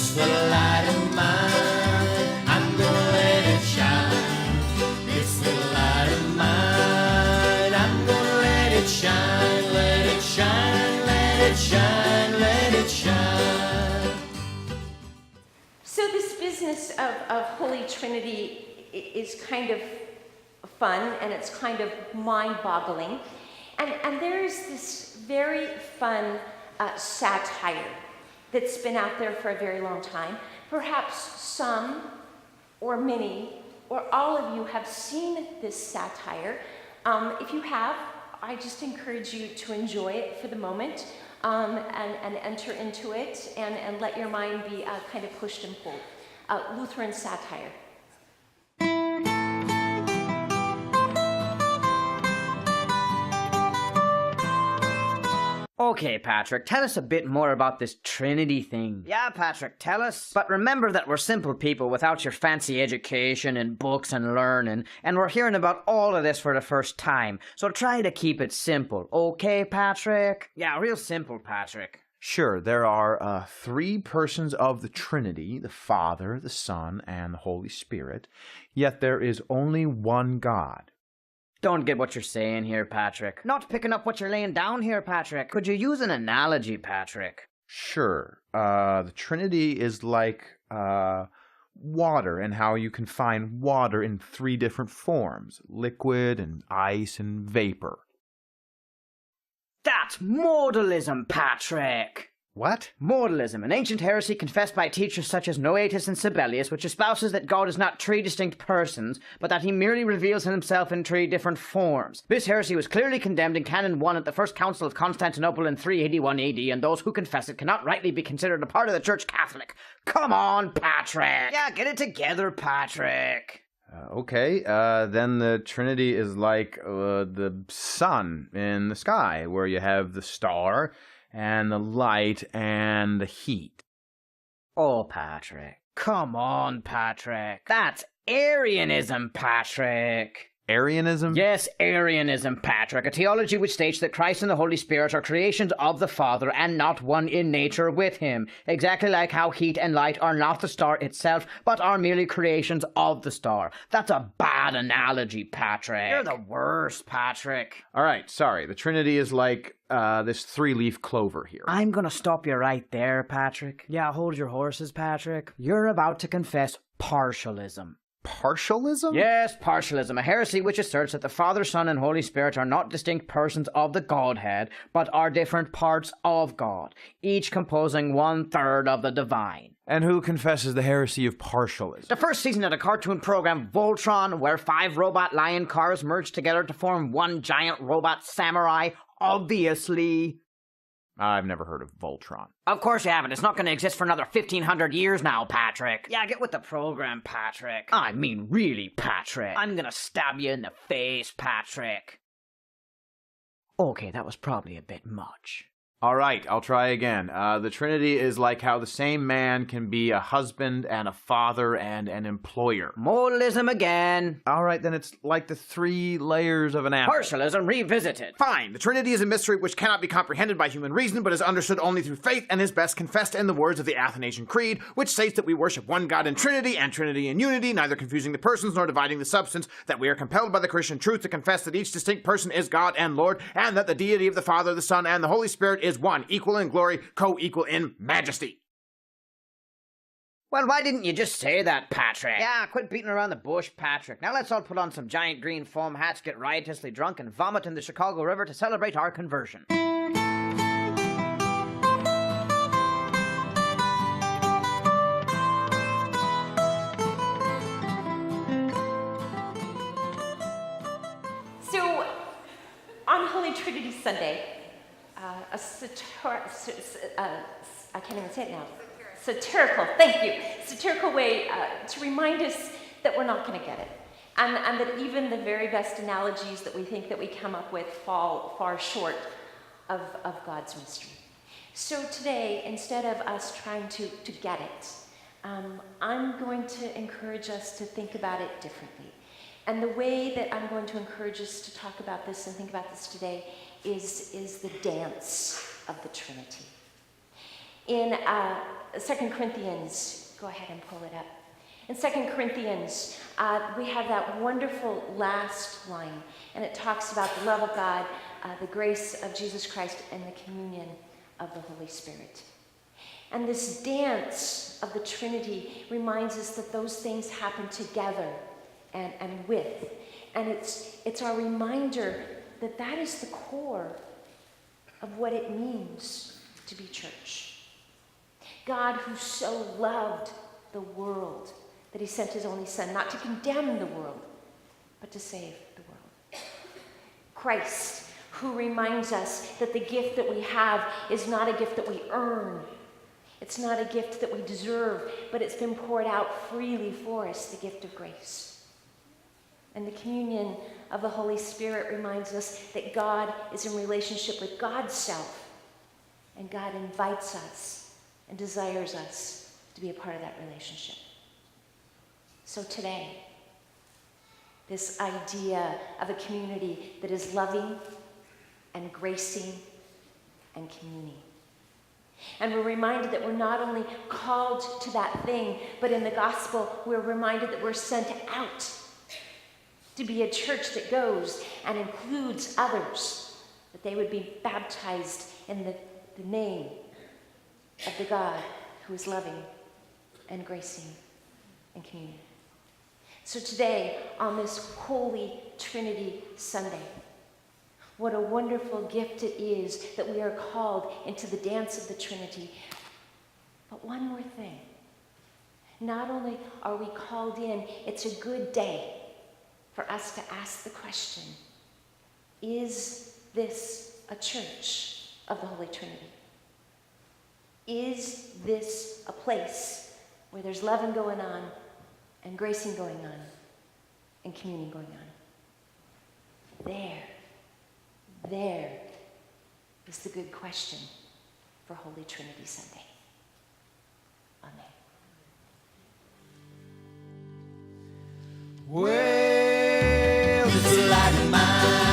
This little light of mine, I'm gonna let it shine. This little light of mine, I'm gonna let it shine, let it shine, let it shine, let it shine. So this business of Holy Trinity is kind of fun, and it's kind of mind-boggling. And there's this very fun satire that's been out there for a very long time. Perhaps some, or many, or all of you have seen this satire. If you have, I just encourage you to enjoy it for the moment, and enter into it, and let your mind be kind of pushed and pulled. Lutheran satire. Okay, Patrick, tell us a bit more about this Trinity thing. Yeah, Patrick, tell us. But remember that we're simple people without your fancy education and books and learning, and we're hearing about all of this for the first time. So try to keep it simple, okay, Patrick? Yeah, real simple, Patrick. Sure, there are 3 persons of the Trinity, the Father, the Son, and the Holy Spirit, yet there is only one God. Don't get what you're saying here, Patrick. Not picking up what you're laying down here, Patrick. Could you use an analogy, Patrick? Sure, the Trinity is like water, and how you can find water in 3 different forms: liquid and ice and vapor. That's modalism, Patrick! What? Modalism, an ancient heresy confessed by teachers such as Noetus and Sibelius, which espouses that God is not 3 distinct persons, but that he merely reveals himself in 3 different forms. This heresy was clearly condemned in Canon 1 at the First Council of Constantinople in 381 AD, and those who confess it cannot rightly be considered a part of the Church Catholic. Come on, Patrick! Yeah, get it together, Patrick! Okay, then the Trinity is like the sun in the sky, where you have the star and the light and the heat. Oh, Patrick. Come on, Patrick. That's Arianism, Patrick. Arianism? Yes, Arianism, Patrick. A theology which states that Christ and the Holy Spirit are creations of the Father and not one in nature with him. Exactly like how heat and light are not the star itself, but are merely creations of the star. That's a bad analogy, Patrick. You're the worst, Patrick. All right, sorry. The Trinity is like this 3-leaf clover here. I'm gonna stop you right there, Patrick. Yeah, hold your horses, Patrick. You're about to confess partialism. Partialism? Yes, partialism, a heresy which asserts that the Father, Son, and Holy Spirit are not distinct persons of the Godhead, but are different parts of God, each composing 1/3 of the divine. And who confesses the heresy of partialism? The first season of the cartoon program Voltron, where 5 robot lion cars merge together to form one giant robot samurai, obviously. I've never heard of Voltron. Of course you haven't. It's not going to exist for another 1,500 years now, Patrick. Yeah, get with the program, Patrick. I mean, really, Patrick. I'm going to stab you in the face, Patrick. Okay, that was probably a bit much. All right, I'll try again. The Trinity is like how the same man can be a husband and a father and an employer. Modalism again. All right, then it's like the 3 layers of an apple. Partialism revisited. Fine. The Trinity is a mystery which cannot be comprehended by human reason, but is understood only through faith and is best confessed in the words of the Athanasian Creed, which states that we worship one God in Trinity and Trinity in unity, neither confusing the persons nor dividing the substance, that we are compelled by the Christian truth to confess that each distinct person is God and Lord, and that the deity of the Father, the Son, and the Holy Spirit is one, equal in glory, co-equal in majesty. Well, why didn't you just say that, Patrick? Yeah, quit beating around the bush, Patrick. Now let's all put on some giant green foam hats, get riotously drunk, and vomit in the Chicago River to celebrate our conversion. So, on Holy Trinity Sunday, I can't even say it now. Satirical, thank you. Satirical way to remind us that we're not going to get it. And that even the very best analogies that we think that we come up with fall far short of God's mystery. So today, instead of us trying to get it, I'm going to encourage us to think about it differently. And the way that I'm going to encourage us to talk about this and think about this today is the dance of the Trinity. In 2 Corinthians, go ahead and pull it up. In 2 Corinthians, we have that wonderful last line, and it talks about the love of God, the grace of Jesus Christ, and the communion of the Holy Spirit. And this dance of the Trinity reminds us that those things happen together and with. And it's our reminder that that is the core of what it means to be church. God, who so loved the world that he sent his only Son, not to condemn the world, but to save the world. Christ, who reminds us that the gift that we have is not a gift that we earn. It's not a gift that we deserve, but it's been poured out freely for us, the gift of grace. And the communion of the Holy Spirit reminds us that God is in relationship with God's self, and God invites us and desires us to be a part of that relationship. So today, this idea of a community that is loving and gracing and communing. And we're reminded that we're not only called to that thing, but in the gospel, we're reminded that we're sent out to be a church that goes and includes others, that they would be baptized in the name of the God who is loving and gracing and communing. So today, on this Holy Trinity Sunday, what a wonderful gift it is that we are called into the dance of the Trinity. But one more thing. Not only are we called in, it's a good day for us to ask the question, is this a church of the Holy Trinity? Is this a place where there's loving going on and gracing going on and communion going on? There is the good question for Holy Trinity Sunday. Amen. Well, this light of mine